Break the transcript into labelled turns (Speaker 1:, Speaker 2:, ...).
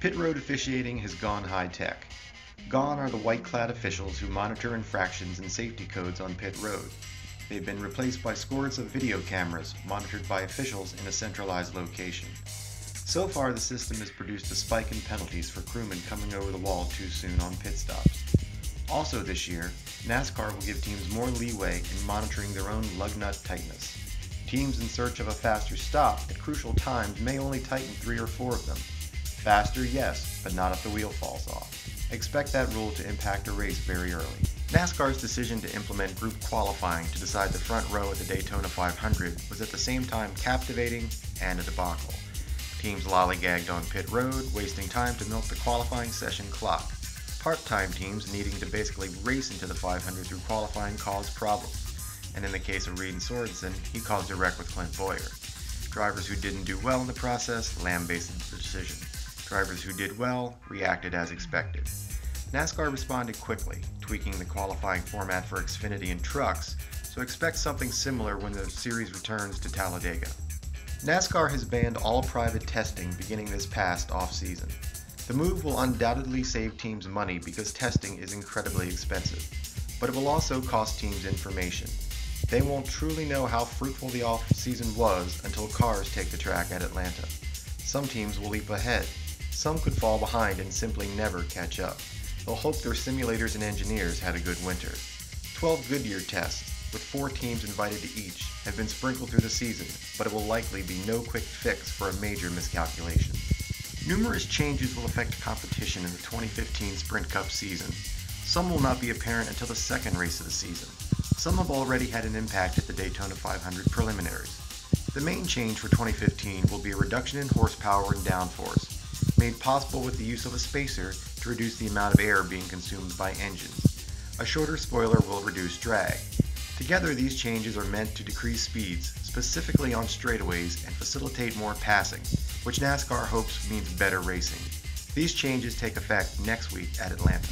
Speaker 1: Pit road officiating has gone high-tech. Gone are the white-clad officials who monitor infractions and safety codes on pit road. They've been replaced by scores of video cameras monitored by officials in a centralized location. So far, the system has produced a spike in penalties for crewmen coming over the wall too soon on pit stops. Also this year, NASCAR will give teams more leeway in monitoring their own lug nut tightness. Teams in search of a faster stop at crucial times may only tighten 3 or 4 of them. Faster, yes, but not if the wheel falls off. Expect that rule to impact a race very early. NASCAR's decision to implement group qualifying to decide the front row at the Daytona 500 was at the same time captivating and a debacle. Teams lollygagged on pit road, wasting time to milk the qualifying session clock. Part-time teams needing to basically race into the 500 through qualifying caused problems. And in the case of Reed and Sorensen, he caused a wreck with Clint Bowyer. Drivers who didn't do well in the process lambasted the decision. Drivers who did well reacted as expected. NASCAR responded quickly, tweaking the qualifying format for Xfinity and trucks, so expect something similar when the series returns to Talladega. NASCAR has banned all private testing beginning this past off-season. The move will undoubtedly save teams money because testing is incredibly expensive, but it will also cost teams information. They won't truly know how fruitful the off-season was until cars take the track at Atlanta. Some teams will leap ahead. Some could fall behind and simply never catch up. They'll hope their simulators and engineers had a good winter. 12 Goodyear tests, with 4 teams invited to each, have been sprinkled through the season, but it will likely be no quick fix for a major miscalculation. Numerous changes will affect competition in the 2015 Sprint Cup season. Some will not be apparent until the second race of the season. Some have already had an impact at the Daytona 500 preliminaries. The main change for 2015 will be a reduction in horsepower and downforce, made possible with the use of a spacer to reduce the amount of air being consumed by engines. A shorter spoiler will reduce drag. Together, these changes are meant to decrease speeds, specifically on straightaways, and facilitate more passing, which NASCAR hopes means better racing. These changes take effect next week at Atlanta.